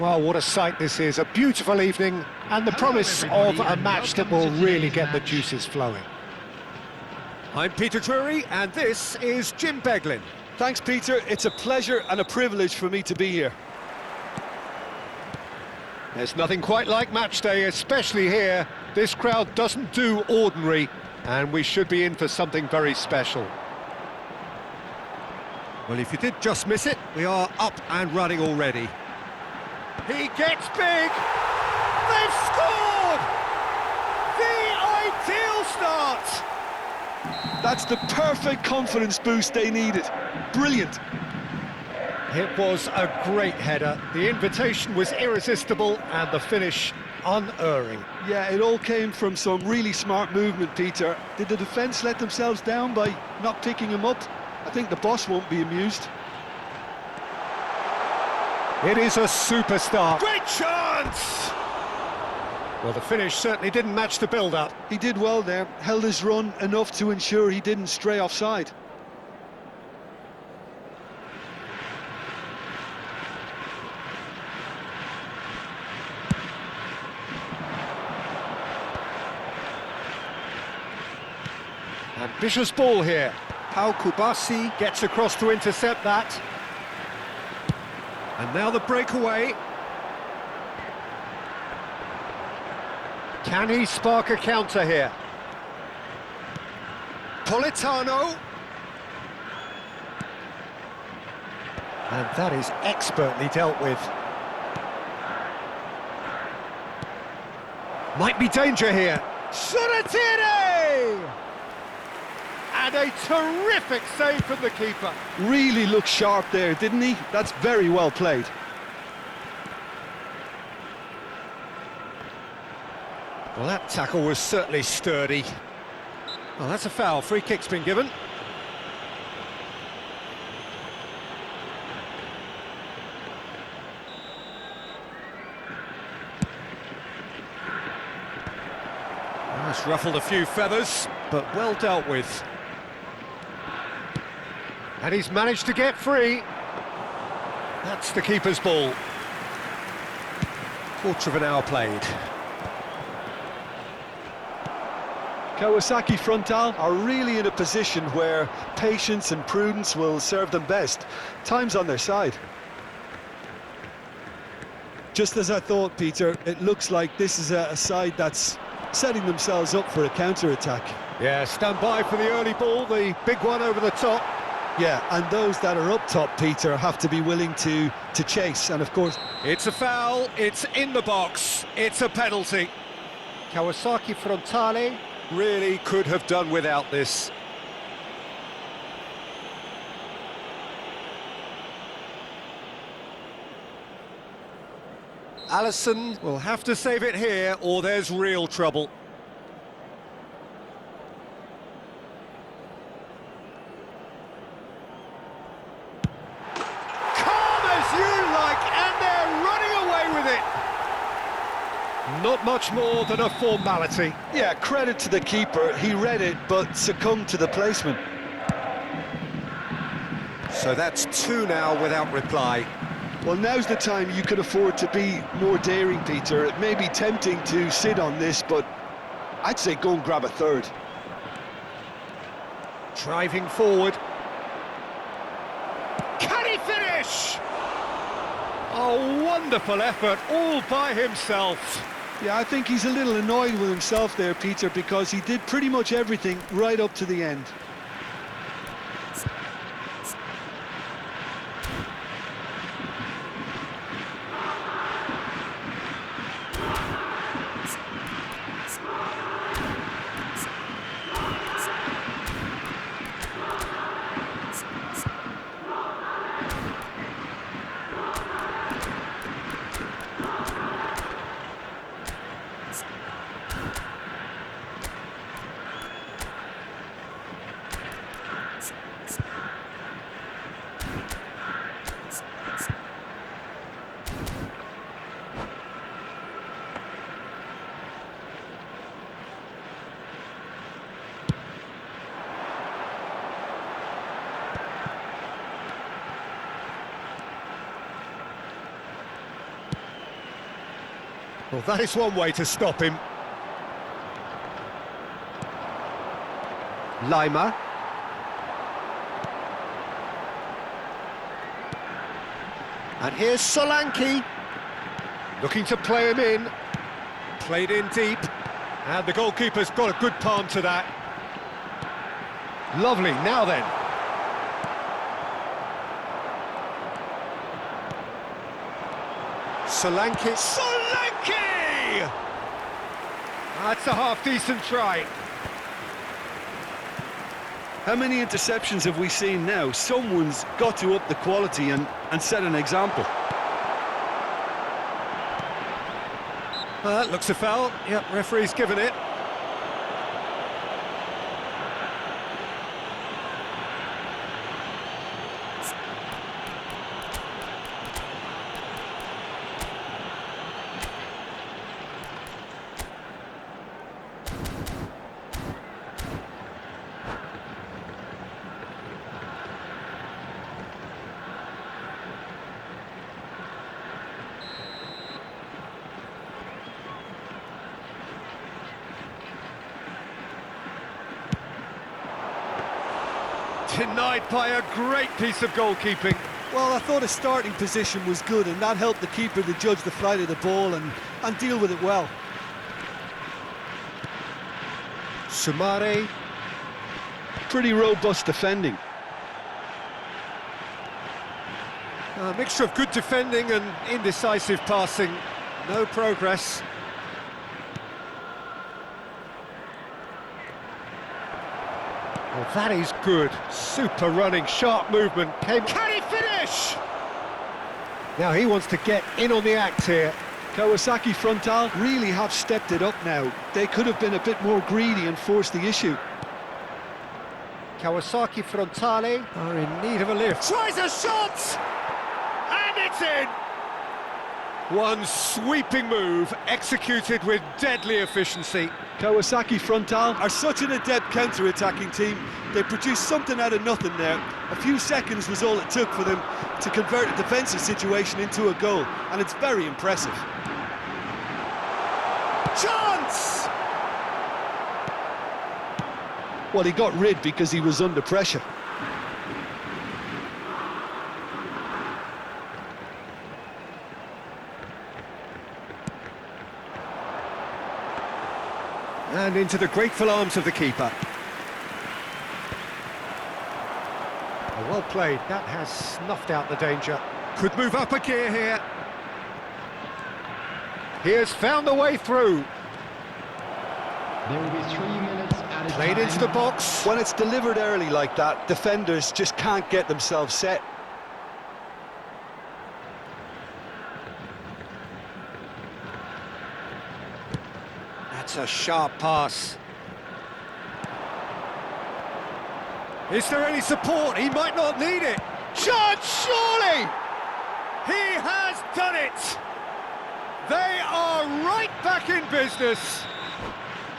Well, what a sight this is. A beautiful evening and the promise of a match that will really get the juices flowing. I'm Peter Drury, and this is Jim Beglin. Thanks, Peter. It's a pleasure and a privilege for me to be here. There's nothing quite like match day, especially here. This crowd doesn't do ordinary, and we should be in for something very special. Well, if you did just miss it, we are up and running already. He gets big! They've scored! The ideal start! That's the perfect confidence boost they needed. Brilliant. It was a great header. The invitation was irresistible and the finish unerring. Yeah, it all came from some really smart movement, Peter. Did the defence let themselves down by not picking him up? I think the boss won't be amused. It is a super start. Great chance! Well, the finish certainly didn't match the build-up. He did well there, held his run enough to ensure he didn't stray offside. Ambitious ball here. Pau Kubasi gets across to intercept that. And now the breakaway. Can he spark a counter here? Politano. And that is expertly dealt with. Might be danger here. Suratire! And a terrific save from the keeper. Really looked sharp there, didn't he? That's very well played. Well, that tackle was certainly sturdy. Well, that's a foul. Free kick's been given. Well, it's ruffled a few feathers, but well dealt with. And he's managed to get free. That's the keeper's ball. Quarter of an hour played. Kawasaki Frontal are really in a position where patience and prudence will serve them best. Time's on their side. Just as I thought, Peter, it looks like this is a side that's setting themselves up for a counter-attack. Yeah, stand by for the early ball, the big one over the top. Yeah, and those that are up top, Peter, have to be willing to chase, and of course... It's a foul, it's in the box, it's a penalty. Kawasaki Frontale Really could have done without this. Allison will have to save it here, or there's real trouble. Calm as you like, and they're running away with it. Not much more than a formality. Yeah, credit to the keeper. He read it, but succumbed to the placement. So that's two now without reply. Well, now's the time you could afford to be more daring, Peter. It may be tempting to sit on this, but I'd say go and grab a third. Driving forward. Can he finish? A wonderful effort all by himself. Yeah, I think he's a little annoyed with himself there, Peter, because he did pretty much everything right up to the end. Well, that is one way to stop him. Lima. And here's Solanke. Looking to play him in. Played in deep. And the goalkeeper's got a good palm to that. Lovely, now then. Solanke. Solanke! That's a half-decent try. How many interceptions have we seen now? Someone's got to up the quality and set an example. That looks a foul. Yep, referee's given it. Denied by a great piece of goalkeeping. Well, I thought his starting position was good, and that helped the keeper to judge the flight of the ball and deal with it well. Sumare. Pretty robust defending. A mixture of good defending and indecisive passing. No progress. Well, that is good. Super running, sharp movement. Can he finish? Now he wants to get in on the act here. Kawasaki Frontal really have stepped it up now. They could have been a bit more greedy and forced the issue. Kawasaki Frontale are in need of a lift. Tries a shot! And it's in! One sweeping move, executed with deadly efficiency. Kawasaki Frontal are such an adept counter-attacking team. They produced something out of nothing there. A few seconds was all it took for them to convert a defensive situation into a goal, and it's very impressive. Chance! Well, he got rid because he was under pressure. And into the grateful arms of the keeper. Well played. That has snuffed out the danger. Could move up a gear here. He has found the way through. There will be 3 minutes added Played time. into the box. When it's delivered early like that, defenders just can't get themselves set. That's a sharp pass. Is there any support? He might not need it. Chance, surely! He has done it! They are right back in business.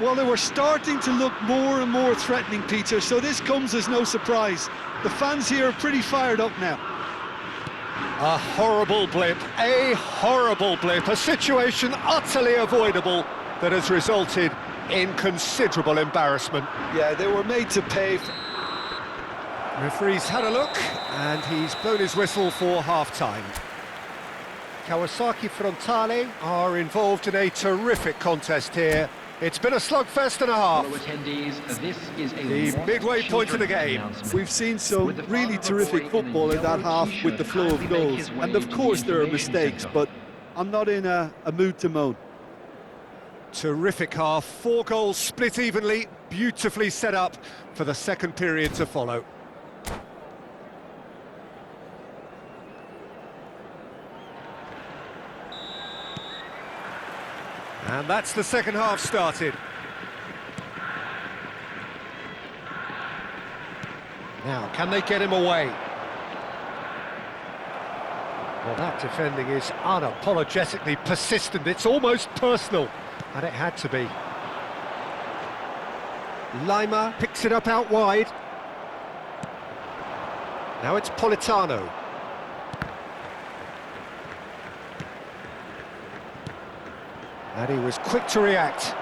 Well, they were starting to look more and more threatening, Peter, so this comes as no surprise. The fans here are pretty fired up now. A horrible blip, a situation utterly avoidable that has resulted in considerable embarrassment. Yeah, they were made to pay. Referee's had a look, and he's blown his whistle for half-time. Kawasaki Frontale are involved in a terrific contest here. It's been a slugfest and a half. Fellow attendees, this is a The Lost midway point of the Children game. announcement. We've seen some With the really father of a terrific boy in a football in that yellow half with the t-shirt flow of kindly make goals. his way And of into course the there are information mistakes, centre. but I'm not in a mood to moan. Terrific half, 4 goals split evenly, beautifully set up for the second period to follow. And that's the second half started. Now, can they get him away? Well, that defending is unapologetically persistent. It's almost personal, and it had to be. Lima picks it up out wide. Now it's Politano. And he was quick to react.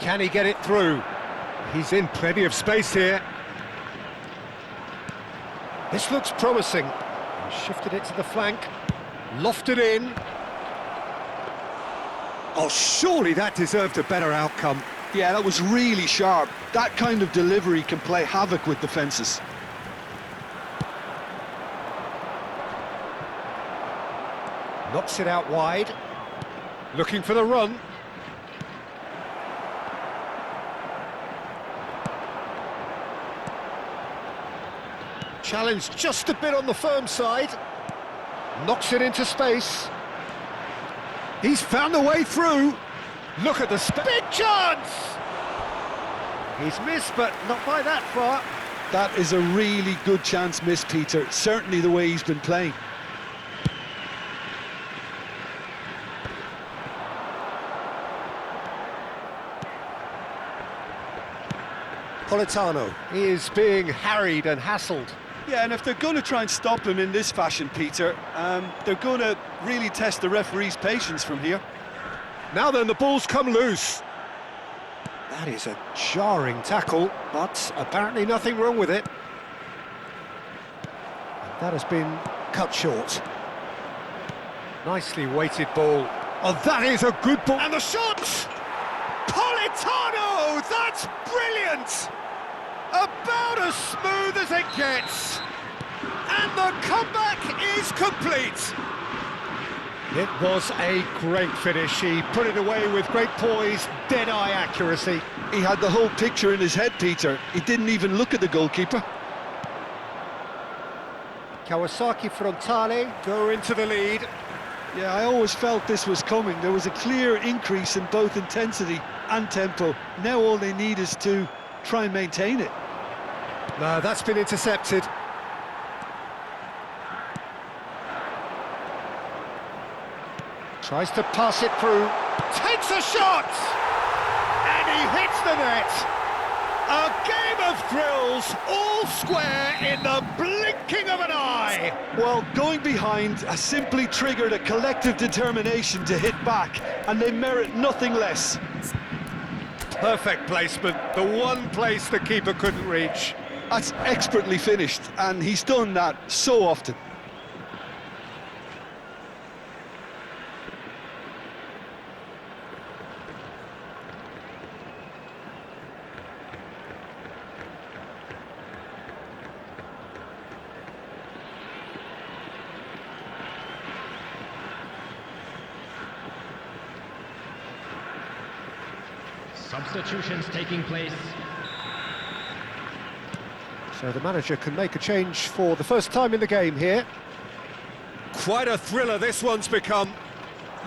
Can he get it through? He's in plenty of space here. This looks promising. He shifted it to the flank, lofted in. Oh, surely that deserved a better outcome. Yeah, that was really sharp. That kind of delivery can play havoc with defences. Knocks it out wide. Looking for the run. Challenged just a bit on the firm side. Knocks it into space. He's found a way through. Look at the big chance! He's missed, but not by that far. That is a really good chance missed, Peter. Certainly the way he's been playing. Capitano, he is being harried and hassled. Yeah, and if they're going to try and stop him in this fashion, Peter, they're going to really test the referee's patience from here. Now then, the ball's come loose. That is a jarring tackle, but apparently nothing wrong with it. And that has been cut short. Nicely weighted ball. Oh, that is a good ball. And the shot! Politano! That's brilliant! About as smooth as it gets. And the comeback is complete. It was a great finish. He put it away with great poise, dead-eye accuracy. He had the whole picture in his head, Peter. He didn't even look at the goalkeeper. Kawasaki Frontale go into the lead. Yeah, I always felt this was coming. There was a clear increase in both intensity and tempo. Now all they need is to try and maintain it. No, that's been intercepted. Tries to pass it through. Takes a shot! And he hits the net. A game of thrills, all square in the blinking of an eye. Well, going behind has simply triggered a collective determination to hit back, and they merit nothing less. Perfect placement, the one place the keeper couldn't reach. That's expertly finished, and he's done that so often. Substitutions taking place. So the manager can make a change for the first time in the game here. Quite a thriller this one's become.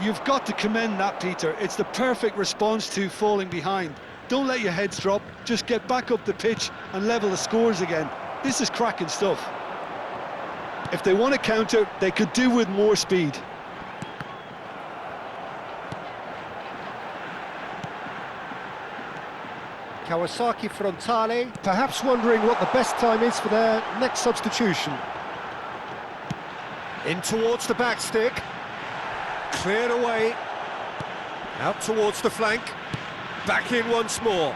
You've got to commend that, Peter. It's the perfect response to falling behind. Don't let your heads drop, just get back up the pitch and level the scores again. This is cracking stuff. If they want to counter, they could do with more speed. Kawasaki Frontale, perhaps wondering what the best time is for their next substitution. In towards the back stick. Cleared away. Out towards the flank. Back in once more.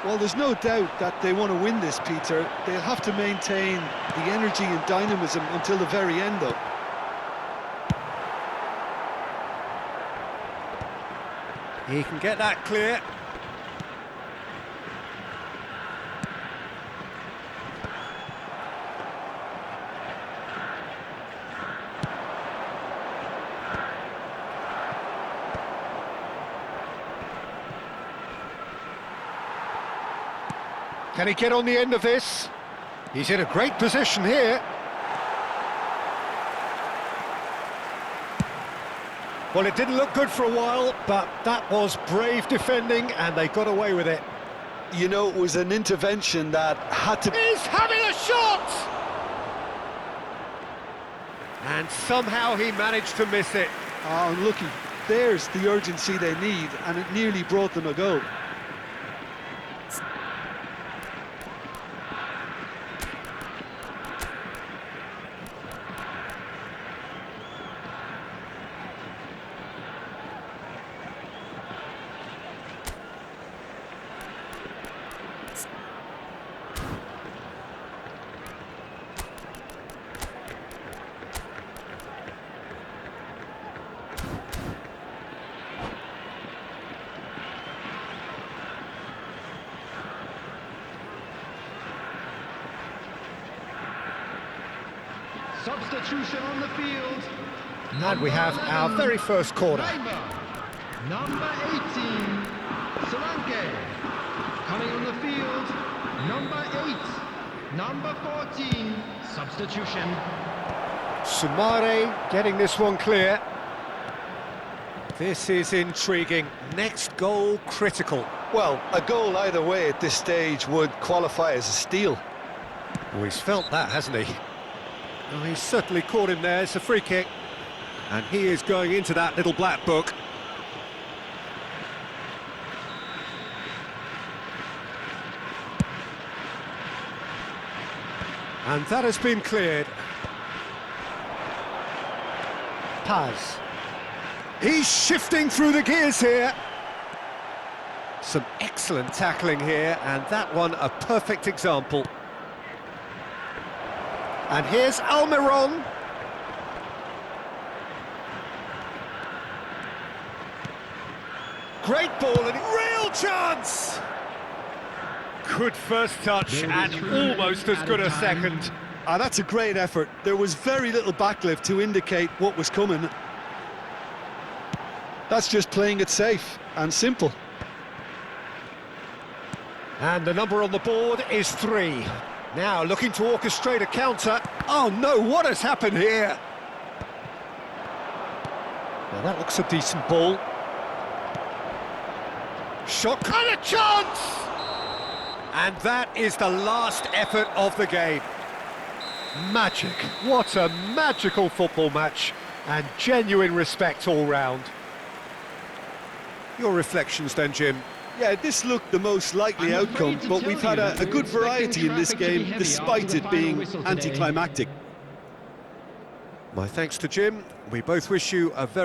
Well, there's no doubt that they want to win this, Peter. They'll have to maintain the energy and dynamism until the very end, though. He can get that clear. Can he get on the end of this? He's in a great position here. Well, it didn't look good for a while, but that was brave defending, and they got away with it. You know, it was an intervention that had to... He's having a shot! And somehow he managed to miss it. Oh, looky, there's the urgency they need, and it nearly brought them a goal. Substitution on the field. And we have our very first corner. Number 18, Solanke. Coming on the field, number 8, number 14, substitution. Sumare getting this one clear. This is intriguing. Next goal critical. Well, a goal either way at this stage would qualify as a steal. Oh, he's felt that, hasn't he? Oh, he's certainly caught him there. It's a free kick. And he is going into that little black book. And that has been cleared. Paz. He's shifting through the gears here. Some excellent tackling here, and that one a perfect example. And here's Almiron. Great ball and real chance! Good first touch and almost as good a second. Ah, that's a great effort. There was very little backlift to indicate what was coming. That's just playing it safe and simple. And the number on the board is 3. Now looking to orchestrate a counter. Oh no, what has happened here? Now that looks a decent ball. Shot and a chance! And that is the last effort of the game. Magic. What a magical football match, and genuine respect all round. Your reflections then, Jim? Yeah, this looked the most likely outcome, but we've had a good variety in this game, despite it being anticlimactic. My thanks to Jim. We both wish you a very